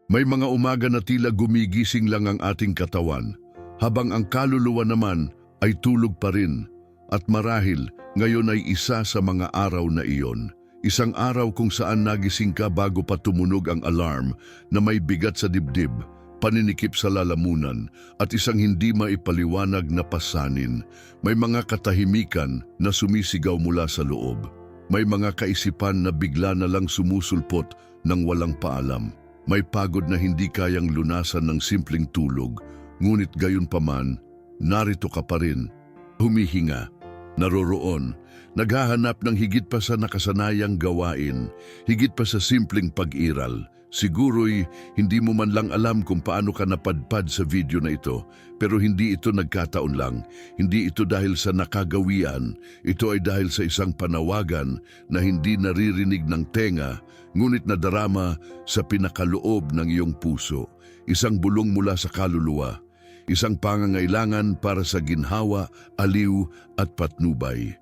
May mga umaga na tila gumigising lang ang ating katawan, habang ang kaluluwa naman ay tulog pa rin. At marahil, ngayon ay isa sa mga araw na iyon. Isang araw kung saan nagising ka bago pa tumunog ang alarm na may bigat sa dibdib, paninikip sa lalamunan, at isang hindi maipaliwanag na pasanin. May mga katahimikan na sumisigaw mula sa loob. May mga kaisipan na bigla na lang sumusulpot ng walang paalam. May pagod na hindi kayang lunasan ng simpleng tulog, ngunit gayon paman, narito ka pa rin, humihinga, naroroon, naghahanap ng higit pa sa nakasanayang gawain, higit pa sa simpleng pag-iral. Siguro'y hindi mo man lang alam kung paano ka napadpad sa video na ito, pero hindi ito nagkataon lang. Hindi ito dahil sa nakagawian, ito ay dahil sa isang panawagan na hindi naririnig ng tenga, ngunit nadarama sa pinakaloob ng iyong puso. Isang bulong mula sa kaluluwa, isang pangangailangan para sa ginhawa, aliw at patnubay.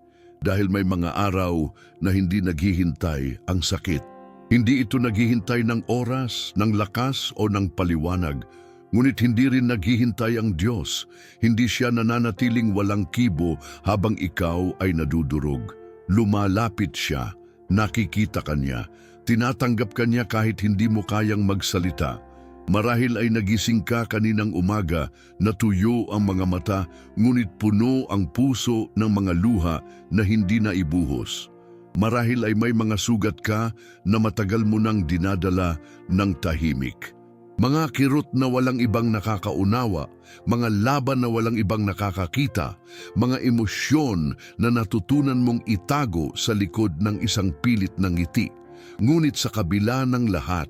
Dahil may mga araw na hindi naghihintay ang sakit. Hindi ito naghihintay ng oras, ng lakas o ng paliwanag, ngunit hindi rin naghihintay ang Diyos. Hindi siya nananatiling walang kibo habang ikaw ay nadudurog. Lumalapit siya, nakikita ka niya, tinatanggap ka niya kahit hindi mo kayang magsalita. Marahil ay nagising ka kaninang umaga, natuyo ang mga mata, ngunit puno ang puso ng mga luha na hindi na ibuhos. Marahil ay may mga sugat ka na matagal mo nang dinadala ng tahimik. Mga kirot na walang ibang nakakaunawa, mga laban na walang ibang nakakakita, mga emosyon na natutunan mong itago sa likod ng isang pilit na ngiti. Ngunit sa kabila ng lahat,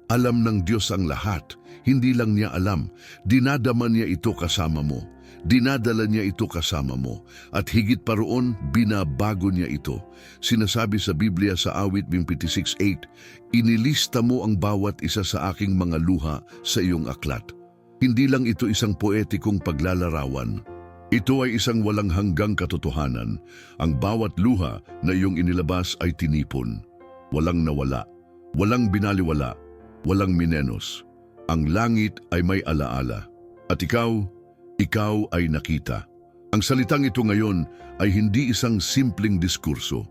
alam ng Diyos ang lahat. Hindi lang niya alam, dinadama niya ito kasama mo. Dinadala niya ito kasama mo, at higit pa roon, binabago niya ito. Sinasabi sa Biblia sa awit 56:8, "Inilista mo ang bawat isa sa aking mga luha sa iyong aklat." Hindi lang ito isang poetikong paglalarawan. Ito ay isang walang hanggang katotohanan. Ang bawat luha na iyong inilabas ay tinipon. Walang nawala, walang binaliwala, walang minenos. Ang langit ay may alaala. At ikaw ay nakita. Ang salitang ito ngayon ay hindi isang simpleng diskurso.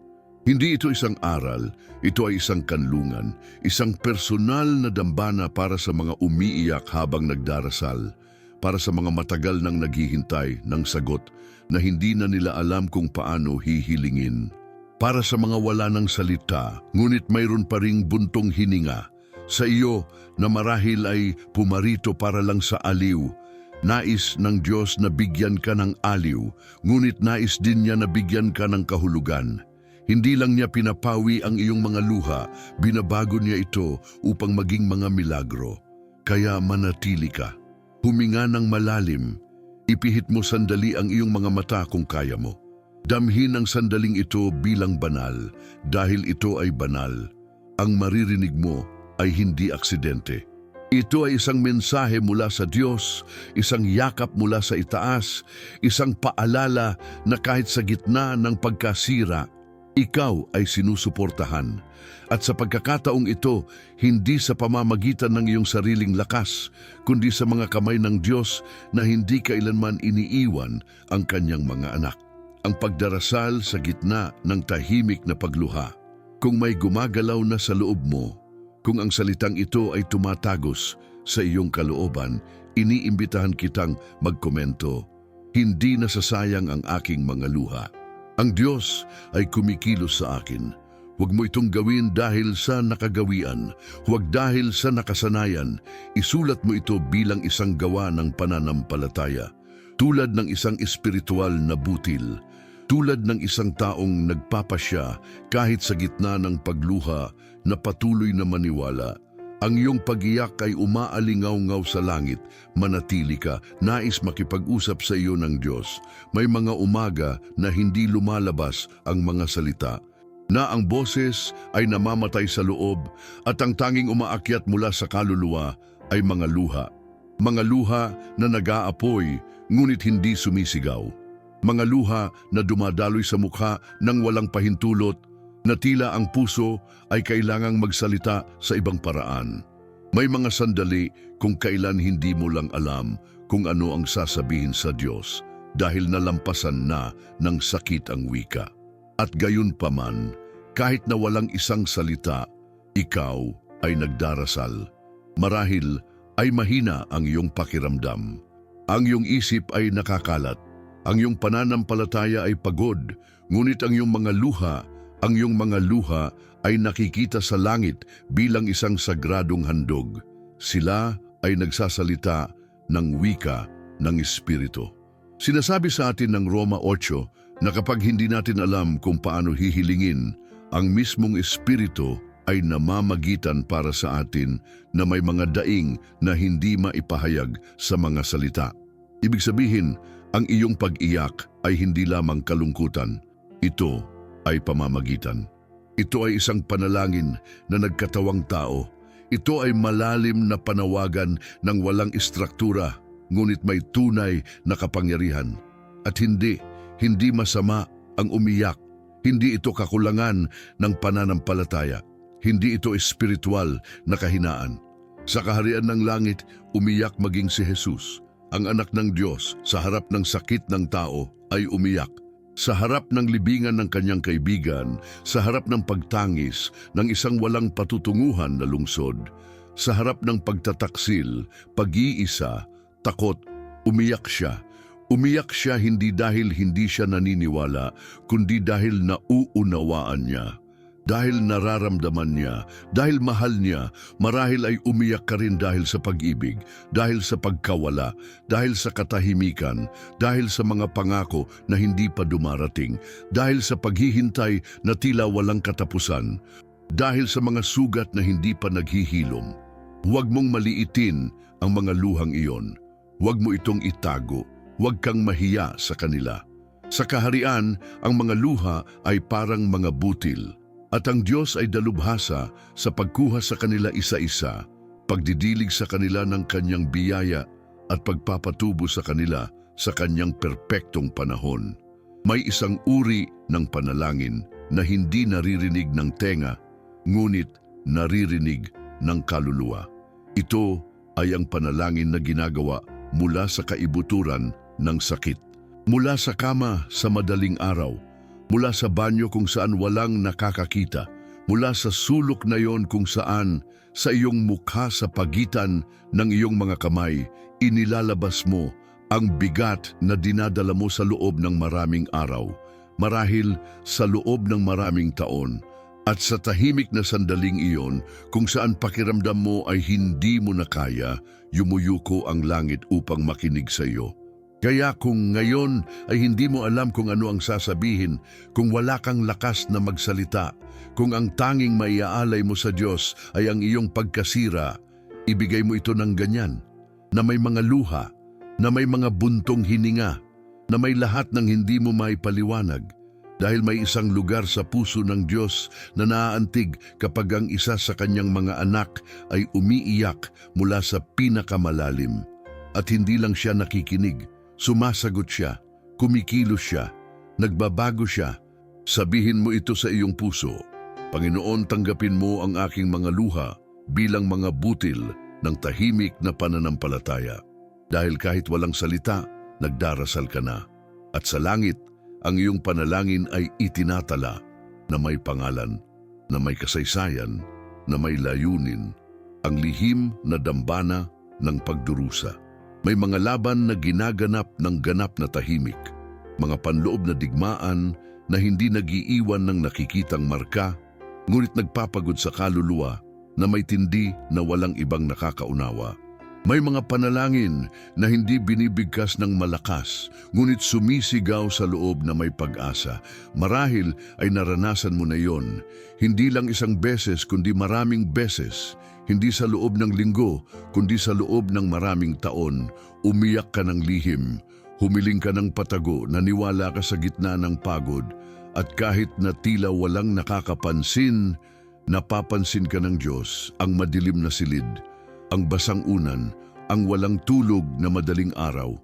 Hindi ito isang aral, ito ay isang kanlungan, isang personal na dambana para sa mga umiiyak habang nagdarasal, para sa mga matagal nang naghihintay ng sagot na hindi na nila alam kung paano hihilingin. Para sa mga wala ng salita, ngunit mayroon pa ring buntong hininga. Sa iyo na marahil ay pumarito para lang sa aliw. Nais ng Diyos na bigyan ka ng aliw, ngunit nais din niya na bigyan ka ng kahulugan. Hindi lang niya pinapawi ang iyong mga luha, binabago niya ito upang maging mga milagro. Kaya manatili ka. Huminga ng malalim. Ipihit mo sandali ang iyong mga mata kung kaya mo. Damhin ang sandaling ito bilang banal, dahil ito ay banal. Ang maririnig mo ay hindi aksidente. Ito ay isang mensahe mula sa Diyos, isang yakap mula sa itaas, isang paalala na kahit sa gitna ng pagkasira, ikaw ay sinusuportahan. At sa pagkakataong ito, hindi sa pamamagitan ng iyong sariling lakas, kundi sa mga kamay ng Diyos na hindi kailanman iniiwan ang kanyang mga anak. Ang pagdarasal sa gitna ng tahimik na pagluha. Kung may gumagalaw na sa loob mo, kung ang salitang ito ay tumatagos sa iyong kalooban, iniimbitahan kitang magkomento. Hindi nasasayang ang aking mga luha. Ang Diyos ay kumikilos sa akin. Huwag mo itong gawin dahil sa nakagawian. Huwag dahil sa nakasanayan. Isulat mo ito bilang isang gawa ng pananampalataya. Tulad ng isang espiritual na butil. Tulad ng isang taong nagpapasya kahit sa gitna ng pagluha na patuloy na maniwala. Ang iyong pag-iyak ay umaalingaw-ngaw sa langit. Manatili ka, nais makipag-usap sa iyo ng Diyos. May mga umaga na hindi lumalabas ang mga salita, na ang boses ay namamatay sa loob at ang tanging umaakyat mula sa kaluluwa ay mga luha. Mga luha na nag-aapoy ngunit hindi sumisigaw. Mga luha na dumadaloy sa mukha nang walang pahintulot, na tila ang puso ay kailangang magsalita sa ibang paraan. May mga sandali kung kailan hindi mo lang alam kung ano ang sasabihin sa Diyos dahil nalampasan na ng sakit ang wika. At gayon pa man, kahit na walang isang salita, ikaw ay nagdarasal. Marahil ay mahina ang iyong pakiramdam. Ang iyong isip ay nakakalat. Ang iyong pananampalataya ay pagod. Ngunit ang iyong mga luha ay nakikita sa langit bilang isang sagradong handog. Sila ay nagsasalita ng wika ng Espiritu. Sinasabi sa atin ng Roma 8 na kapag hindi natin alam kung paano hihilingin, ang mismong Espiritu ay namamagitan para sa atin na may mga daing na hindi maipahayag sa mga salita. Ibig sabihin, ang iyong pag-iyak ay hindi lamang kalungkutan. Ito ay pamamagitan. Ito ay isang panalangin na nagkatawang tao. Ito ay malalim na panawagan ng walang istruktura, ngunit may tunay na kapangyarihan. At hindi masama ang umiyak. Hindi ito kakulangan ng pananampalataya. Hindi ito espiritual na kahinaan. Sa kaharian ng langit, umiyak maging si Jesus. Ang anak ng Diyos sa harap ng sakit ng tao ay umiyak. Sa harap ng libingan ng kanyang kaibigan, sa harap ng pagtangis ng isang walang patutunguhan na lungsod, sa harap ng pagtataksil, pag-iisa, takot, umiyak siya. Umiyak siya hindi dahil hindi siya naniniwala, kundi dahil nauunawaan niya. Dahil nararamdaman niya, dahil mahal niya, marahil ay umiyak ka rin dahil sa pag-ibig, dahil sa pagkawala, dahil sa katahimikan, dahil sa mga pangako na hindi pa dumarating, dahil sa paghihintay na tila walang katapusan, dahil sa mga sugat na hindi pa naghihilom. Huwag mong maliitin ang mga luhang iyon. Huwag mo itong itago. Huwag kang mahiya sa kanila. Sa kaharian, ang mga luha ay parang mga butil. At ang Diyos ay dalubhasa sa pagkuha sa kanila isa-isa, pagdidilig sa kanila ng kanyang biyaya at pagpapatubo sa kanila sa kanyang perpektong panahon. May isang uri ng panalangin na hindi naririnig ng tenga, ngunit naririnig ng kaluluwa. Ito ay ang panalangin na ginagawa mula sa kaibuturan ng sakit. Mula sa kama sa madaling araw, mula sa banyo kung saan walang nakakakita, mula sa sulok na yon kung saan sa iyong mukha sa pagitan ng iyong mga kamay, inilalabas mo ang bigat na dinadala mo sa loob ng maraming araw, marahil sa loob ng maraming taon, at sa tahimik na sandaling iyon kung saan pakiramdam mo ay hindi mo na kaya, yumuyuko ang langit upang makinig sa iyo. Kaya kung ngayon ay hindi mo alam kung ano ang sasabihin, kung wala kang lakas na magsalita, kung ang tanging maiaalay mo sa Diyos ay ang iyong pagkasira, ibigay mo ito ng ganyan, na may mga luha, na may mga buntong hininga, na may lahat ng hindi mo maipaliwanag, dahil may isang lugar sa puso ng Diyos na naaantig kapag ang isa sa kanyang mga anak ay umiiyak mula sa pinakamalalim. At hindi lang siya nakikinig, sumasagot siya, kumikilos siya, nagbabago siya. Sabihin mo ito sa iyong puso, Panginoon, tanggapin mo ang aking mga luha bilang mga butil ng tahimik na pananampalataya. Dahil kahit walang salita, nagdarasal ka na. At sa langit, ang iyong panalangin ay itinatala na may pangalan, na may kasaysayan, na may layunin, ang lihim na dambana ng pagdurusa. May mga laban na ginaganap ng ganap na tahimik, mga panloob na digmaan na hindi nag-iiwan ng nakikitang marka, ngunit nagpapagod sa kaluluwa na may tindi na walang ibang nakakaunawa. May mga panalangin na hindi binibigkas ng malakas, ngunit sumisigaw sa loob na may pag-asa. Marahil ay naranasan mo na yon, hindi lang isang beses kundi maraming beses. Hindi sa loob ng linggo, kundi sa loob ng maraming taon. Umiyak ka ng lihim, humiling ka ng patago, naniwala ka sa gitna ng pagod, at kahit na tila walang nakakapansin, napapansin ka ng Diyos, ang madilim na silid, ang basang unan, ang walang tulog na madaling araw,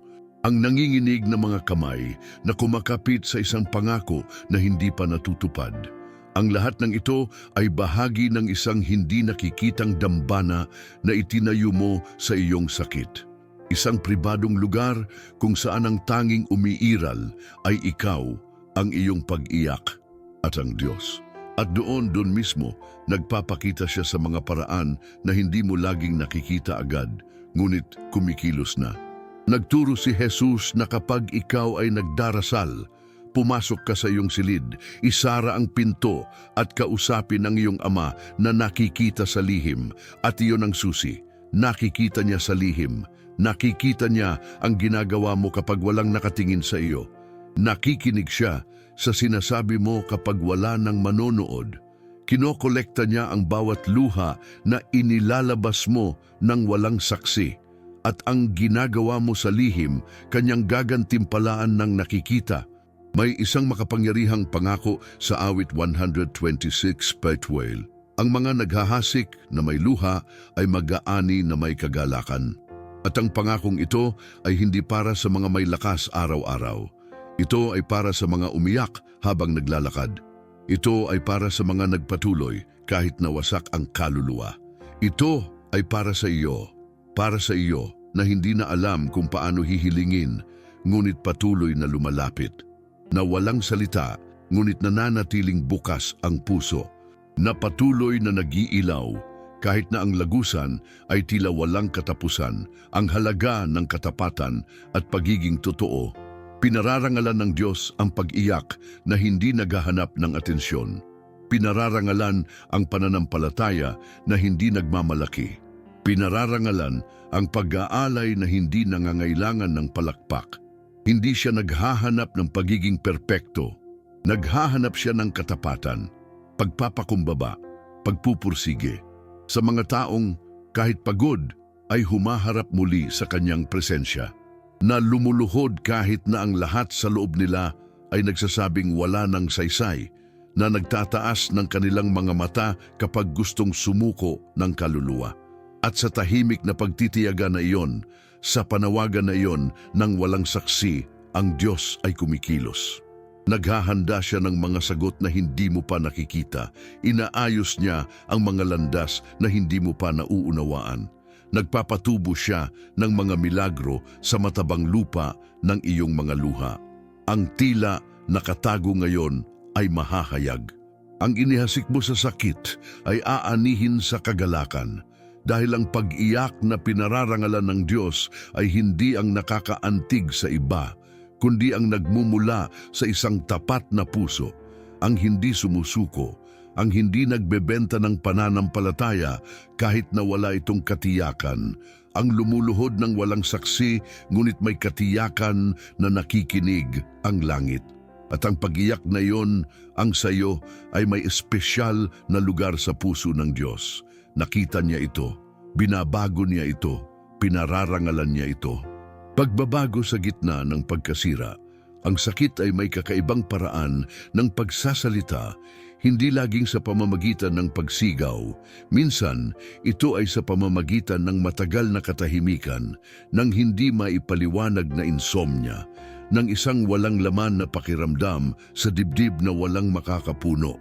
ang nanginginig na mga kamay na kumakapit sa isang pangako na hindi pa natutupad, Ang lahat ng ito ay bahagi ng isang hindi nakikitang dambana na itinayo mo sa iyong sakit. Isang pribadong lugar kung saan ang tanging umiiral ay ikaw, ang iyong pag-iyak at ang Diyos. At doon mismo, nagpapakita siya sa mga paraan na hindi mo laging nakikita agad, ngunit kumikilos na. Nagturo si Jesus na kapag ikaw ay nagdarasal, pumasok ka sa iyong silid, isara ang pinto at kausapin ang iyong ama na nakikita sa lihim, at iyon ang susi. Nakikita niya sa lihim, nakikita niya ang ginagawa mo kapag walang nakatingin sa iyo. Nakikinig siya sa sinasabi mo kapag wala nang manonood. Kinokolekta niya ang bawat luha na inilalabas mo nang walang saksi. At ang ginagawa mo sa lihim, kanyang gagantimpalaan ng nakikita. May isang makapangyarihang pangako sa awit 126:12. Ang mga naghahasik na may luha ay mag-aani na may kagalakan. At ang pangakong ito ay hindi para sa mga may lakas araw-araw. Ito ay para sa mga umiyak habang naglalakad. Ito ay para sa mga nagpatuloy kahit nawasak ang kaluluwa. Ito ay para sa iyo na hindi na alam kung paano hihilingin, ngunit patuloy na lumalapit. Na walang salita, ngunit nananatiling bukas ang puso. Na patuloy na nag-iilaw, kahit na ang lagusan ay tila walang katapusan, ang halaga ng katapatan at pagiging totoo. Pinararangalan ng Diyos ang pag-iyak na hindi naghahanap ng atensyon. Pinararangalan ang pananampalataya na hindi nagmamalaki. Pinararangalan ang pag-aalay na hindi nangangailangan ng palakpak. Hindi siya naghahanap ng pagiging perpekto. Naghahanap siya ng katapatan, pagpapakumbaba, pagpupursige. Sa mga taong kahit pagod ay humaharap muli sa kanyang presensya. Na lumuluhod kahit na ang lahat sa loob nila ay nagsasabing wala ng saysay, na nagtataas ng kanilang mga mata kapag gustong sumuko ng kaluluwa. At sa tahimik na pagtitiyaga na iyon, sa panawagan na iyon ng walang saksi, ang Diyos ay kumikilos. Naghahanda siya ng mga sagot na hindi mo pa nakikita. Inaayos niya ang mga landas na hindi mo pa nauunawaan. Nagpapatubo siya ng mga milagro sa matabang lupa ng iyong mga luha. Ang tila nakatago ngayon ay mahahayag. Ang inihasik mo sa sakit ay aanihin sa kagalakan. Dahil ang pag-iyak na pinararangalan ng Diyos ay hindi ang nakakaantig sa iba, kundi ang nagmumula sa isang tapat na puso, ang hindi sumusuko, ang hindi nagbebenta ng pananampalataya kahit na wala itong katiyakan, ang lumuluhod ng walang saksi ngunit may katiyakan na nakikinig ang langit. At ang pag-iyak na iyon, ang sayo, ay may espesyal na lugar sa puso ng Diyos. Nakita niya ito, binabago niya ito, pinararangalan niya ito. Pagbabago sa gitna ng pagkasira, ang sakit ay may kakaibang paraan ng pagsasalita, hindi laging sa pamamagitan ng pagsigaw. Minsan, ito ay sa pamamagitan ng matagal na katahimikan, ng hindi maipaliwanag na insomnia, ng isang walang laman na pakiramdam sa dibdib na walang makakapuno.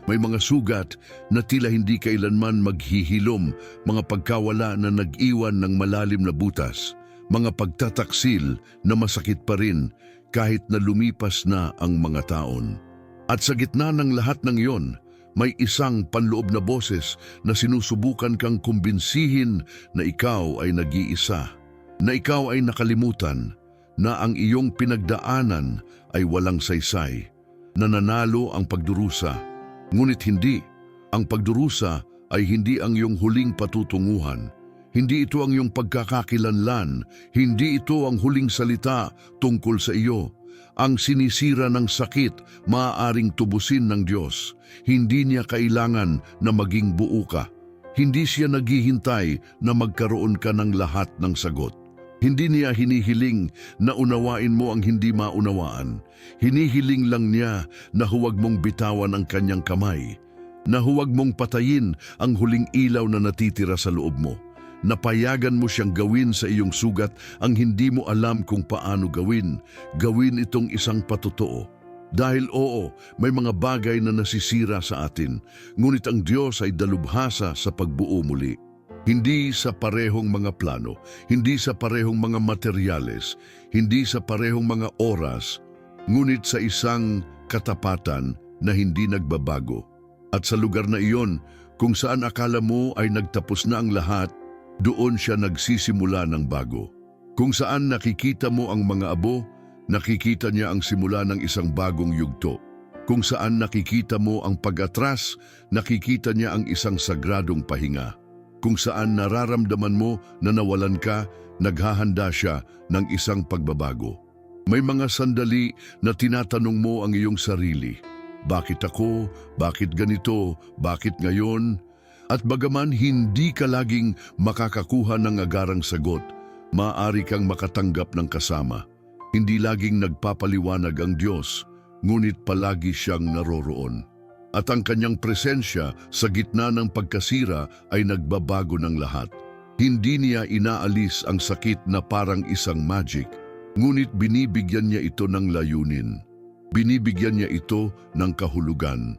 May mga sugat na tila hindi kailanman maghihilom, mga pagkawala na nag-iwan ng malalim na butas, mga pagtataksil na masakit pa rin kahit na lumipas na ang mga taon. At sa gitna ng lahat ng iyon, may isang panloob na boses na sinusubukan kang kumbinsihin na ikaw ay nag-iisa, na ikaw ay nakalimutan, na ang iyong pinagdaanan ay walang saysay, na nanalo ang pagdurusa. Ngunit hindi, ang pagdurusa ay hindi ang iyong huling patutunguhan. Hindi ito ang iyong pagkakakilanlan, hindi ito ang huling salita tungkol sa iyo. Ang sinisira ng sakit, maaaring tubusin ng Diyos. Hindi niya kailangan na maging buo ka. Hindi siya naghihintay na magkaroon ka ng lahat ng sagot. Hindi niya hinihiling na unawain mo ang hindi maunawaan. Hinihiling lang niya na huwag mong bitawan ang kanyang kamay, na huwag mong patayin ang huling ilaw na natitira sa loob mo. Napayagan mo siyang gawin sa iyong sugat ang hindi mo alam kung paano gawin. Gawin itong isang patotoo. Dahil oo, may mga bagay na nasisira sa atin, ngunit ang Diyos ay dalubhasa sa pagbuo muli. Hindi sa parehong mga plano, hindi sa parehong mga materyales, hindi sa parehong mga oras, ngunit sa isang katapatan na hindi nagbabago. At sa lugar na iyon, kung saan akala mo ay nagtapos na ang lahat, doon siya nagsisimula ng bago. Kung saan nakikita mo ang mga abo, nakikita niya ang simula ng isang bagong yugto. Kung saan nakikita mo ang pag-atras, nakikita niya ang isang sagradong pahinga. Kung saan nararamdaman mo na nawalan ka, naghahanda siya ng isang pagbabago. May mga sandali na tinatanong mo ang iyong sarili, bakit ako? Bakit ganito? Bakit ngayon? At bagaman hindi ka laging makakakuha ng agarang sagot, maaari kang makatanggap ng kasama. Hindi laging nagpapaliwanag ang Diyos, ngunit palagi siyang naroroon. At ang kanyang presensya sa gitna ng pagkasira ay nagbabago ng lahat. Hindi niya inaalis ang sakit na parang isang magic, ngunit binibigyan niya ito ng layunin. Binibigyan niya ito ng kahulugan.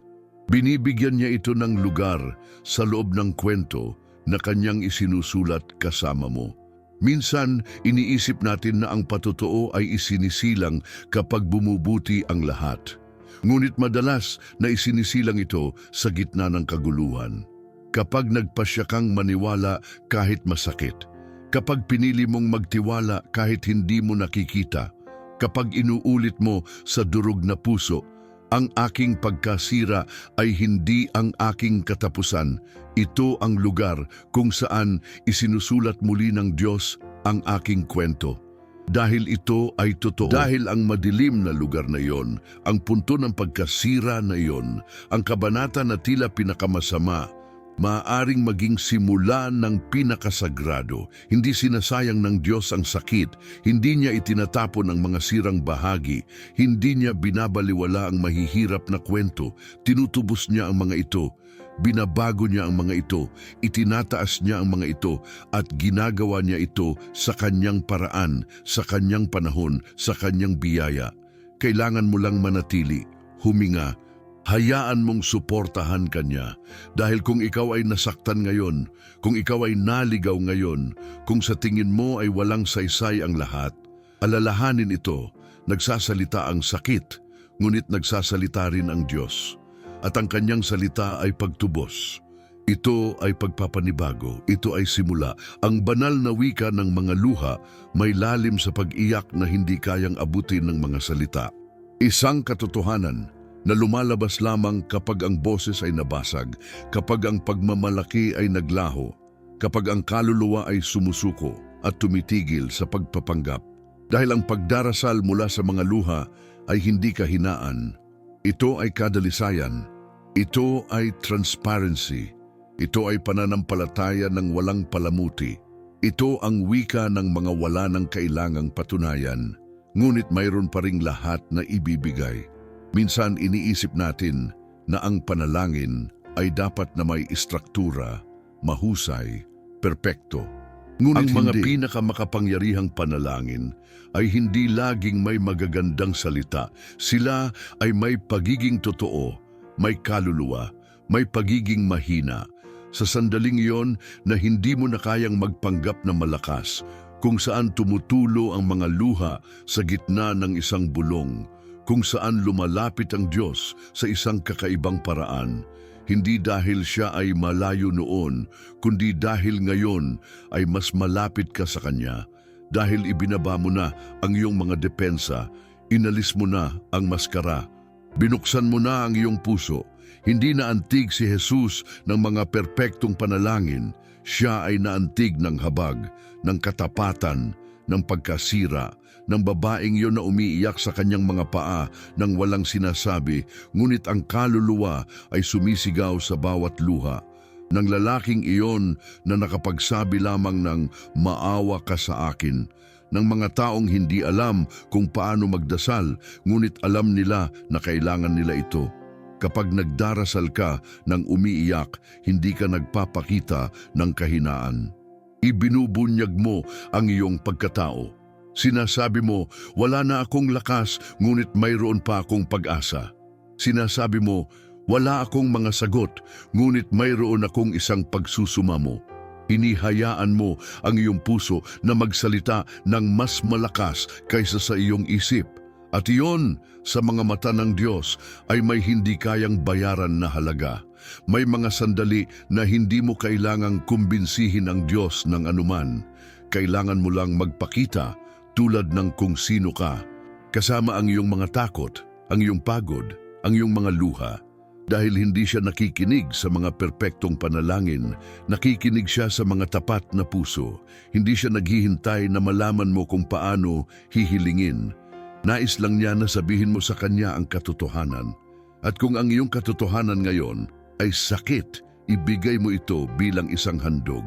Binibigyan niya ito ng lugar sa loob ng kwento na kanyang isinusulat kasama mo. Minsan, iniisip natin na ang patotoo ay isinisilang kapag bumubuti ang lahat. Ngunit madalas na isinisilang ito sa gitna ng kaguluhan. Kapag nagpasya kang maniwala kahit masakit, kapag pinili mong magtiwala kahit hindi mo nakikita, kapag inuulit mo sa durog na puso, ang aking pagkasira ay hindi ang aking katapusan. Ito ang lugar kung saan isinusulat muli ng Diyos ang aking kwento. Dahil ito ay totoo. Dahil ang madilim na lugar na iyon, ang punto ng pagkasira na iyon, ang kabanata na tila pinakamasama, maaaring maging simula ng pinakasagrado. Hindi sinasayang ng Diyos ang sakit, hindi niya itinatapon ang mga sirang bahagi, hindi niya binabaliwala ang mahihirap na kwento, tinutubos niya ang mga ito, binabago niya ang mga ito, itinataas niya ang mga ito, at ginagawa niya ito sa kanyang paraan, sa kanyang panahon, sa kanyang biyaya. Kailangan mo lang manatili, huminga, hayaan mong suportahan kanya. Dahil kung ikaw ay nasaktan ngayon, kung ikaw ay naligaw ngayon, kung sa tingin mo ay walang saysay ang lahat, alalahanin ito, nagsasalita ang sakit, ngunit nagsasalita rin ang Diyos. At ang kanyang salita ay pagtubos. Ito ay pagpapanibago, ito ay simula. Ang banal na wika ng mga luha may lalim sa pag-iyak na hindi kayang abutin ng mga salita. Isang katotohanan na lumalabas lamang kapag ang boses ay nabasag, kapag ang pagmamalaki ay naglaho, kapag ang kaluluwa ay sumusuko at tumitigil sa pagpapanggap. Dahil ang pagdarasal mula sa mga luha ay hindi kahinaan. Ito ay kadalisayan. Ito ay transparency. Ito ay pananampalataya ng walang palamuti. Ito ang wika ng mga wala ng kailangang patunayan. Ngunit mayroon pa ring lahat na ibibigay. Minsan iniisip natin na ang panalangin ay dapat na may istruktura, mahusay, perpekto. Ngunit ang mga pinakamakapangyarihang panalangin ay hindi laging may magagandang salita. Sila ay may pagiging totoo, may kaluluwa, may pagiging mahina. Sa sandaling iyon na hindi mo na kayang magpanggap na malakas, kung saan tumutulo ang mga luha sa gitna ng isang bulong, kung saan lumalapit ang Diyos sa isang kakaibang paraan, hindi dahil siya ay malayo noon, kundi dahil ngayon ay mas malapit ka sa Kanya. Dahil ibinaba mo na ang iyong mga depensa, inalis mo na ang maskara, binuksan mo na ang iyong puso. Hindi na antig si Jesus ng mga perpektong panalangin, siya ay naantig ng habag, ng katapatan, ng pagkasira, ng babaeng iyon na umiiyak sa kanyang mga paa nang walang sinasabi, ngunit ang kaluluwa ay sumisigaw sa bawat luha. Ng lalaking iyon na nakapagsabi lamang ng maawa ka sa akin, ng mga taong hindi alam kung paano magdasal, ngunit alam nila na kailangan nila ito. Kapag nagdarasal ka ng umiiyak, hindi ka nagpapakita ng kahinaan. Ibinubunyag mo ang iyong pagkatao. Sinasabi mo, wala na akong lakas, ngunit mayroon pa akong pag-asa. Sinasabi mo, wala akong mga sagot, ngunit mayroon akong isang pagsusumamo. Hinihayaan mo ang iyong puso na magsalita ng mas malakas kaysa sa iyong isip. At iyon, sa mga mata ng Diyos, ay may hindi kayang bayaran na halaga. May mga sandali na hindi mo kailangang kumbinsihin ang Diyos ng anuman. Kailangan mo lang magpakita tulad ng kung sino ka. Kasama ang iyong mga takot, ang iyong pagod, ang iyong mga luha. Dahil hindi siya nakikinig sa mga perpektong panalangin, nakikinig siya sa mga tapat na puso. Hindi siya naghihintay na malaman mo kung paano hihilingin. Nais lang niya na sabihin mo sa kanya ang katotohanan. At kung ang iyong katotohanan ngayon ay sakit, ibigay mo ito bilang isang handog.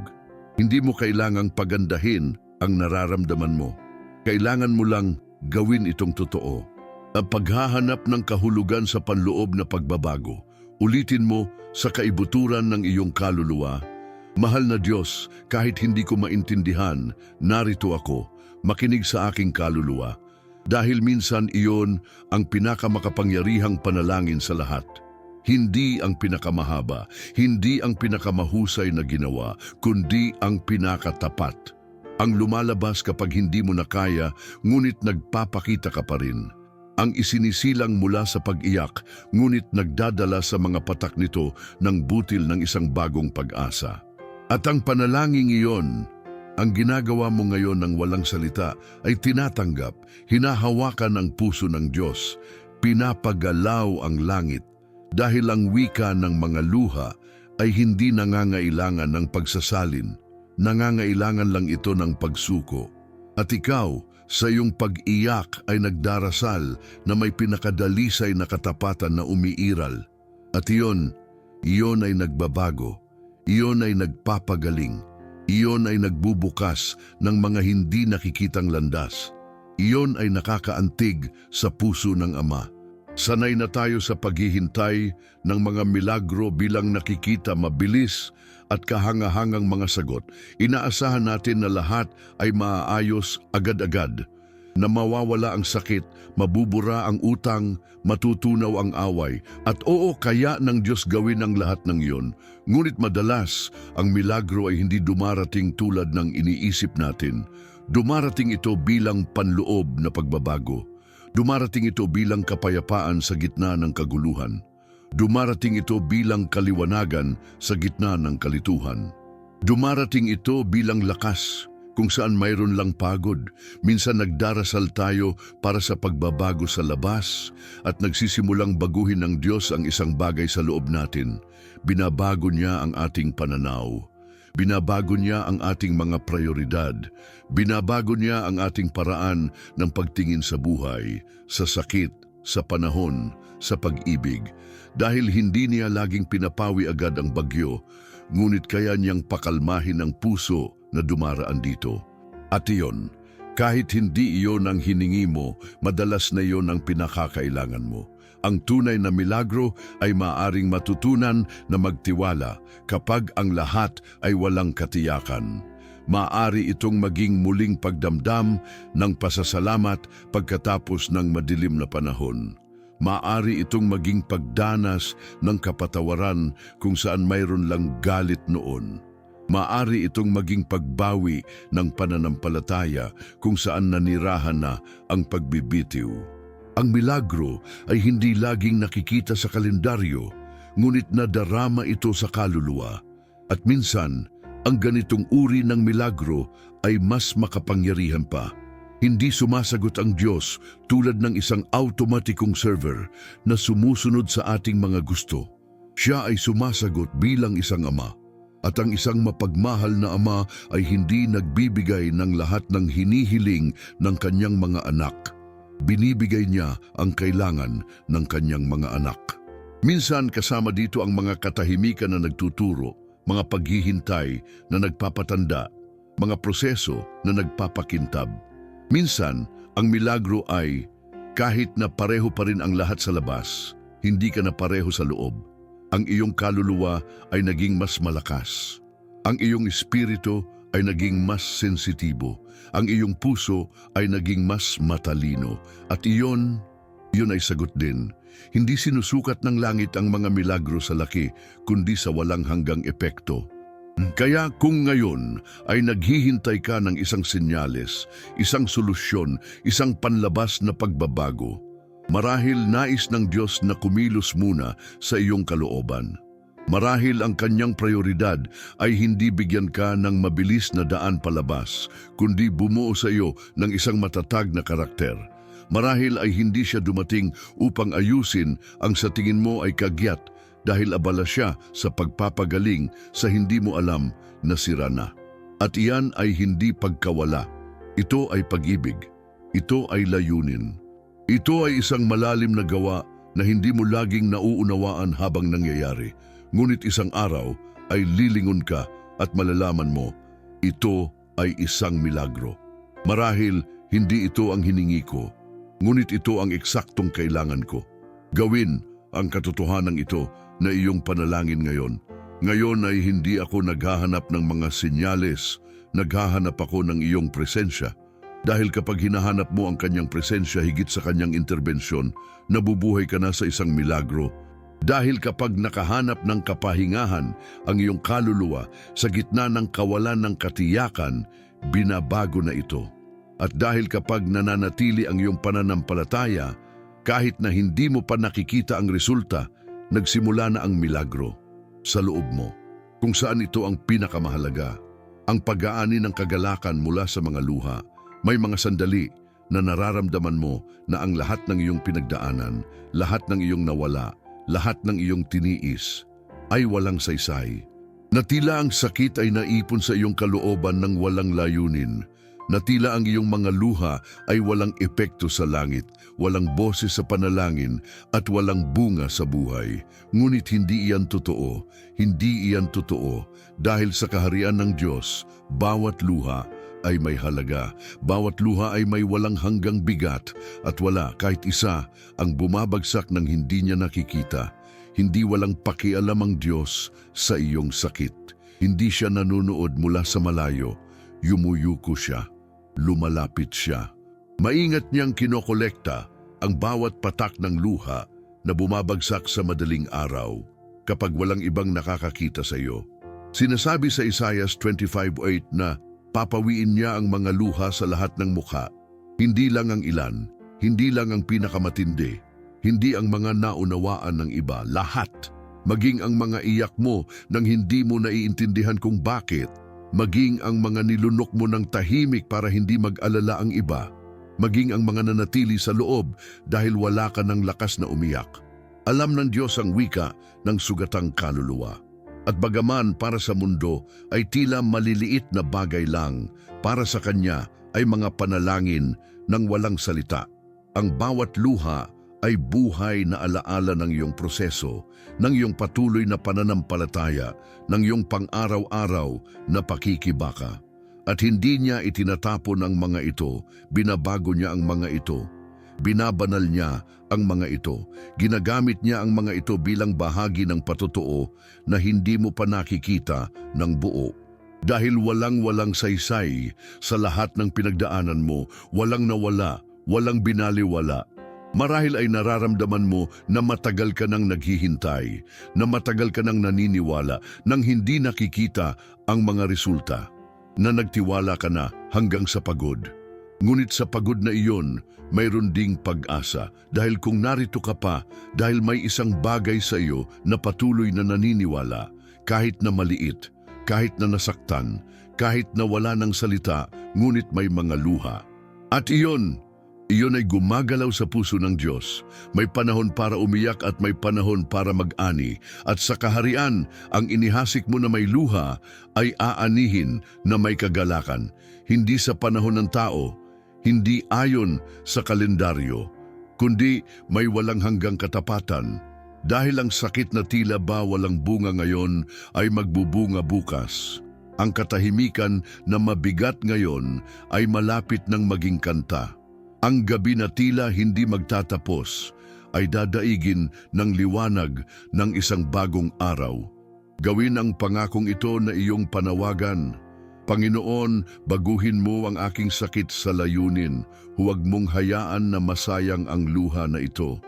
Hindi mo kailangang pagandahin ang nararamdaman mo. Kailangan mo lang gawin itong totoo. Ang paghahanap ng kahulugan sa panloob na pagbabago, ulitin mo sa kaibuturan ng iyong kaluluwa. Mahal na Diyos, kahit hindi ko maintindihan, narito ako, makinig sa aking kaluluwa. Dahil minsan iyon ang pinakamakapangyarihang panalangin sa lahat. Hindi ang pinakamahaba, hindi ang pinakamahusay na ginawa, kundi ang pinakatapat. Ang lumalabas kapag hindi mo na kaya, ngunit nagpapakita ka pa rin. Ang isinisilang mula sa pag-iyak, ngunit nagdadala sa mga patak nito ng butil ng isang bagong pag-asa. At ang panalangin iyon, ang ginagawa mo ngayon ng walang salita ay tinatanggap, hinahawakan ang puso ng Diyos, pinapagalaw ang langit. Dahil ang wika ng mga luha ay hindi nangangailangan ng pagsasalin, nangangailangan lang ito ng pagsuko. At ikaw, sa iyong pag-iyak ay nagdarasal na may pinakadalisay na katapatan na umiiral. At iyon ay nagbabago, iyon ay nagpapagaling, iyon ay nagbubukas ng mga hindi nakikitang landas. Iyon ay nakakaantig sa puso ng Ama. Sanay na tayo sa paghihintay ng mga milagro bilang nakikita mabilis at kahangahangang mga sagot. Inaasahan natin na lahat ay maaayos agad-agad, na mawawala ang sakit, mabubura ang utang, matutunaw ang away. At oo, kaya ng Diyos gawin ang lahat ng iyon. Ngunit madalas, ang milagro ay hindi dumarating tulad ng iniisip natin. Dumarating ito bilang panloob na pagbabago. Dumarating ito bilang kapayapaan sa gitna ng kaguluhan. Dumarating ito bilang kaliwanagan sa gitna ng kalituhan. Dumarating ito bilang lakas kung saan mayroon lang pagod. Minsan nagdarasal tayo para sa pagbabago sa labas at nagsisimulang baguhin ng Diyos ang isang bagay sa loob natin. Binabago niya ang ating pananaw. Binabago niya ang ating mga prioridad. Binabago niya ang ating paraan ng pagtingin sa buhay, sa sakit, sa panahon, sa pag-ibig. Dahil hindi niya laging pinapawi agad ang bagyo, ngunit kaya niyang pakalmahin ang puso na dumaraan dito. At iyon, kahit hindi iyon ang hiningi mo, madalas na iyon ang pinakakailangan mo. Ang tunay na milagro ay maaaring matutunan na magtiwala kapag ang lahat ay walang katiyakan. Maaari itong maging muling pagdamdam ng pasasalamat pagkatapos ng madilim na panahon. Maaari itong maging pagdanas ng kapatawaran kung saan mayroon lang galit noon. Maaari itong maging pagbawi ng pananampalataya kung saan nanirahan na ang pagbibitiw. Ang milagro ay hindi laging nakikita sa kalendaryo, ngunit nadarama ito sa kaluluwa. At minsan, ang ganitong uri ng milagro ay mas makapangyarihan pa. Hindi sumasagot ang Diyos tulad ng isang automatikong server na sumusunod sa ating mga gusto. Siya ay sumasagot bilang isang ama. At ang isang mapagmahal na ama ay hindi nagbibigay ng lahat ng hinihiling ng kanyang mga anak. Binibigay niya ang kailangan ng kanyang mga anak. Minsan kasama dito ang mga katahimikan na nagtuturo, mga paghihintay na nagpapatanda, mga proseso na nagpapakintab. Minsan, ang milagro ay kahit na pareho pa rin ang lahat sa labas, hindi ka na pareho sa loob. Ang iyong kaluluwa ay naging mas malakas. Ang iyong espiritu ay naging mas sensitibo. Ang iyong puso ay naging mas matalino. At yun ay sagot din. Hindi sinusukat ng langit ang mga milagro sa laki, kundi sa walang hanggang epekto. Kaya kung ngayon ay naghihintay ka ng isang senyales, isang solusyon, isang panlabas na pagbabago, marahil nais ng Diyos na kumilos muna sa iyong kalooban. Marahil ang kanyang prioridad ay hindi bigyan ka ng mabilis na daan palabas, kundi bumuo sa iyo ng isang matatag na karakter. Marahil ay hindi siya dumating upang ayusin ang sa tingin mo ay kagyat dahil abala siya sa pagpapagaling sa hindi mo alam na sira na. At iyan ay hindi pagkawala. Ito ay pag-ibig. Ito ay layunin. Ito ay isang malalim na gawa na hindi mo laging nauunawaan habang nangyayari. Ngunit isang araw ay lilingon ka at malalaman mo, ito ay isang milagro. Marahil hindi ito ang hiningi ko, ngunit ito ang eksaktong kailangan ko. Gawin ang katotohanan ito na iyong panalangin ngayon. Ngayon ay hindi ako naghahanap ng mga senyales, naghahanap ako ng iyong presensya. Dahil kapag hinahanap mo ang kanyang presensya higit sa kanyang interbensyon, nabubuhay ka na sa isang milagro. Dahil kapag nakahanap ng kapahingahan ang iyong kaluluwa sa gitna ng kawalan ng katiyakan, binabago na ito. At dahil kapag nananatili ang iyong pananampalataya, kahit na hindi mo pa nakikita ang resulta, nagsimula na ang milagro sa loob mo. Kung saan ito ang pinakamahalaga, ang pag-aani ng kagalakan mula sa mga luha. May mga sandali na nararamdaman mo na ang lahat ng iyong pinagdaanan, lahat ng iyong nawala, lahat ng iyong tiniis ay walang saysay. Na tila ang sakit ay naipon sa iyong kalooban ng walang layunin. Na tila ang iyong mga luha ay walang epekto sa langit, walang boses sa panalangin at walang bunga sa buhay. Ngunit hindi iyan totoo, hindi iyan totoo dahil sa kaharian ng Diyos, bawat luha ay may halaga, bawat luha ay may walang hanggang bigat at wala kahit isa ang bumabagsak ng hindi niya nakikita. Hindi walang pakialam ang Diyos sa iyong sakit. Hindi siya nanonood mula sa malayo, yumuyuko siya. Lumalapit siya. Maingat niyang kinokolekta ang bawat patak ng luha na bumabagsak sa madaling araw kapag walang ibang nakakakita sa iyo. Sinasabi sa Isaiah 25:8 na papawiin niya ang mga luha sa lahat ng mukha. Hindi lang ang ilan, hindi lang ang pinakamatindi, hindi ang mga naunawaan ng iba, lahat. Maging ang mga iyak mo nang hindi mo naiintindihan kung bakit. Maging ang mga nilunok mo ng tahimik para hindi mag-alala ang iba. Maging ang mga nanatili sa loob dahil wala ka ng lakas na umiyak. Alam ng Diyos ang wika ng sugatang kaluluwa. At bagaman para sa mundo ay tila maliliit na bagay lang, para sa Kanya ay mga panalangin ng walang salita. Ang bawat luha ay buhay na alaala ng iyong proseso, ng iyong patuloy na pananampalataya, ng iyong pang-araw-araw na pakikibaka. At hindi niya itinatapon ang mga ito, binabago niya ang mga ito. Binabanal niya ang mga ito. Ginagamit niya ang mga ito bilang bahagi ng patotoo na hindi mo pa nakikita ng buo. Dahil walang saysay sa lahat ng pinagdaanan mo, walang nawala, walang binaliwala. Marahil ay nararamdaman mo na matagal ka nang naghihintay, na matagal ka nang naniniwala, nang hindi nakikita ang mga resulta, na nagtiwala ka na hanggang sa pagod. Ngunit sa pagod na iyon, mayroon ding pag-asa dahil kung narito ka pa, dahil may isang bagay sa iyo na patuloy na naniniwala, kahit na maliit, kahit na nasaktan, kahit na wala ng salita, ngunit may mga luha. At iyon ay gumagalaw sa puso ng Diyos. May panahon para umiyak at may panahon para mag-ani. At sa kaharian, ang inihasik mo na may luha ay aanihin na may kagalakan. Hindi sa panahon ng tao, hindi ayon sa kalendaryo, kundi may walang hanggang katapatan. Dahil ang sakit na tila ba walang bunga ngayon ay magbubunga bukas. Ang katahimikan na mabigat ngayon ay malapit ng maging kanta. Ang gabi na tila hindi magtatapos ay dadaigin ng liwanag ng isang bagong araw. Gawin ang pangakong ito na iyong panawagan. Panginoon, baguhin mo ang aking sakit sa layunin. Huwag mong hayaan na masayang ang luha na ito.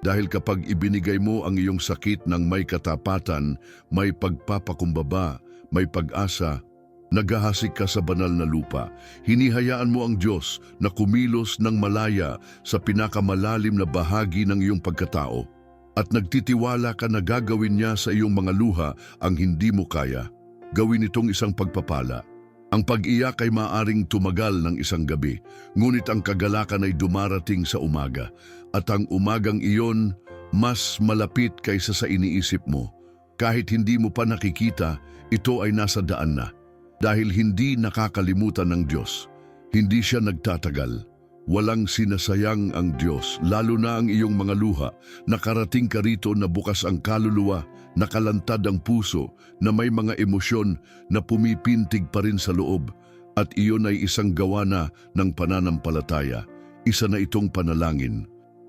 Dahil kapag ibinigay mo ang iyong sakit ng may katapatan, may pagpapakumbaba, may pag-asa, naghahasik ka sa banal na lupa. Hinihayaan mo ang Diyos na kumilos ng malaya sa pinakamalalim na bahagi ng iyong pagkatao. At nagtitiwala ka na gagawin niya sa iyong mga luha ang hindi mo kaya. Gawin itong isang pagpapala. Ang pag-iyak ay maaring tumagal ng isang gabi, ngunit ang kagalakan ay dumarating sa umaga. At ang umagang iyon, mas malapit kaysa sa iniisip mo. Kahit hindi mo pa nakikita, ito ay nasa daan na. Dahil hindi nakakalimutan ng Diyos, hindi siya nagtatagal. Walang sinasayang ang Diyos, lalo na ang iyong mga luha. Nakarating ka rito na bukas ang kaluluwa, nakalantad ang puso, na may mga emosyon na pumipintig pa rin sa loob. At iyon ay isang gawa na ng pananampalataya. Isa na itong panalangin.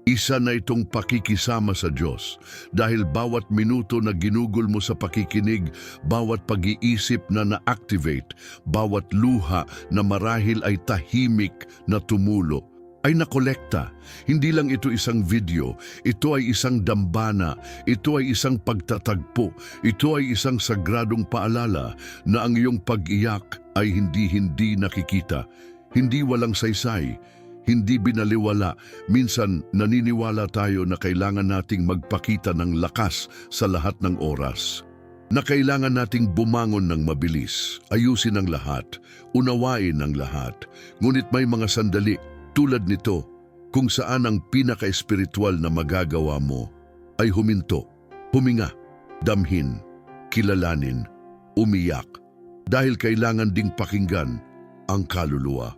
Isa na itong pakikisama sa Diyos. Dahil bawat minuto na ginugol mo sa pakikinig, bawat pag-iisip na na-activate, bawat luha na marahil ay tahimik na tumulo, ay nakolekta. Hindi lang ito isang video, ito ay isang dambana, ito ay isang pagtatagpo, ito ay isang sagradong paalala na ang iyong pag-iyak ay hindi nakikita, hindi walang saysay, hindi binaliwala. Minsan naniniwala tayo na kailangan nating magpakita ng lakas sa lahat ng oras. Na kailangan nating bumangon ng mabilis, ayusin ang lahat, unawain ang lahat. Ngunit may mga sandali tulad nito kung saan ang pinaka-espiritual na magagawa mo ay huminto, huminga, damhin, kilalanin, umiyak. Dahil kailangan ding pakinggan ang kaluluwa.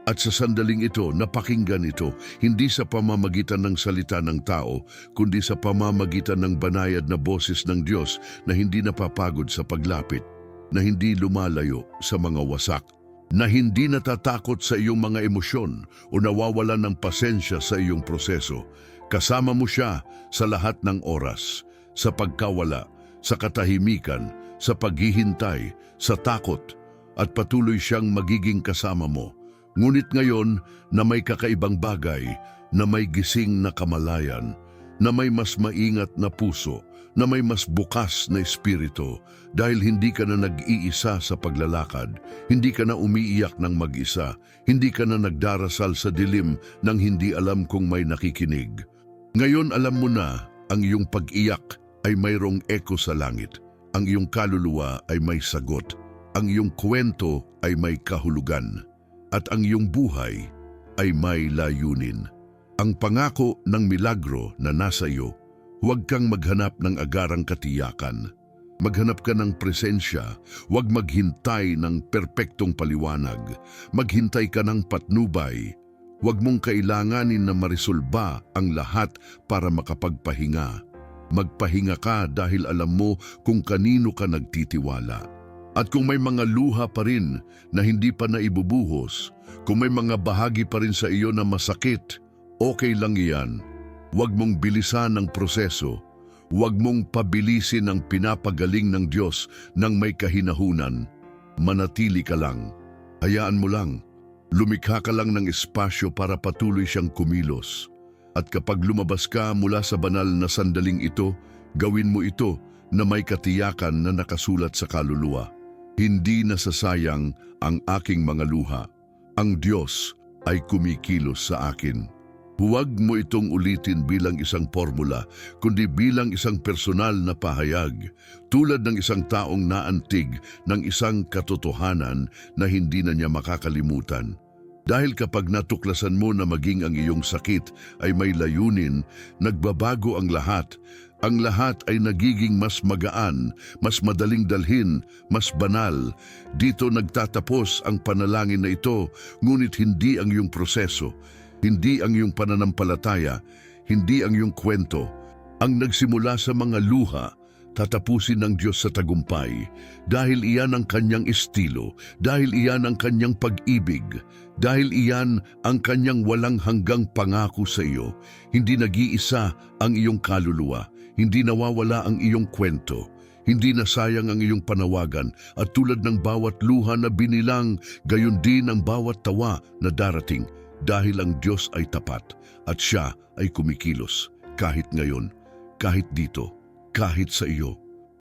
At sa sandaling ito, napakinggan ito, hindi sa pamamagitan ng salita ng tao, kundi sa pamamagitan ng banayad na boses ng Diyos na hindi napapagod sa paglapit, na hindi lumalayo sa mga wasak, na hindi natatakot sa iyong mga emosyon o nawawalan ng pasensya sa iyong proseso. Kasama mo siya sa lahat ng oras, sa pagkawala, sa katahimikan, sa paghihintay, sa takot, at patuloy siyang magiging kasama mo. Ngunit ngayon na may kakaibang bagay, na may gising na kamalayan, na may mas maingat na puso, na may mas bukas na espiritu, dahil hindi ka na nag-iisa sa paglalakad, hindi ka na umiiyak ng mag-isa, hindi ka na nagdarasal sa dilim nang hindi alam kung may nakikinig. Ngayon alam mo na ang iyong pag-iyak ay mayroong eko sa langit, ang iyong kaluluwa ay may sagot, ang iyong kwento ay may kahulugan, at ang iyong buhay ay may layunin. Ang pangako ng milagro na nasa iyo, huwag kang maghanap ng agarang katiyakan. Maghanap ka ng presensya, huwag maghintay ng perpektong paliwanag. Maghintay ka ng patnubay. Huwag mong kailanganin na marisolba ang lahat para makapagpahinga. Magpahinga ka dahil alam mo kung kanino ka nagtitiwala. At kung may mga luha pa rin na hindi pa naibubuhos, kung may mga bahagi pa rin sa iyo na masakit, okay lang iyan. Huwag mong bilisan ang proseso. Huwag mong pabilisin ang pinapagaling ng Diyos ng may kahinahunan. Manatili ka lang. Hayaan mo lang. Lumikha ka lang ng espasyo para patuloy siyang kumilos. At kapag lumabas ka mula sa banal na sandaling ito, gawin mo ito na may katiyakan na nakasulat sa kaluluwa. Hindi nasasayang ang aking mga luha. Ang Diyos ay kumikilos sa akin. Huwag mo itong ulitin bilang isang formula, kundi bilang isang personal na pahayag, tulad ng isang taong naantig ng isang katotohanan na hindi na niya makakalimutan. Dahil kapag natuklasan mo na maging ang iyong sakit ay may layunin, nagbabago ang lahat. Ang lahat ay nagiging mas magaan, mas madaling dalhin, mas banal. Dito nagtatapos ang panalangin na ito, ngunit hindi ang iyong proseso, hindi ang iyong pananampalataya, hindi ang iyong kwento. Ang nagsimula sa mga luha, tatapusin ng Diyos sa tagumpay, dahil iyan ang kanyang estilo, dahil iyan ang kanyang pag-ibig, dahil iyan ang kanyang walang hanggang pangako sa iyo. Hindi nag-iisa ang iyong kaluluwa, hindi nawawala ang iyong kwento, Hindi na sayang ang iyong panawagan at tulad ng bawat luha na binilang, gayon din ang bawat tawa na darating dahil ang Diyos ay tapat at siya ay kumikilos kahit ngayon, kahit dito, kahit sa iyo.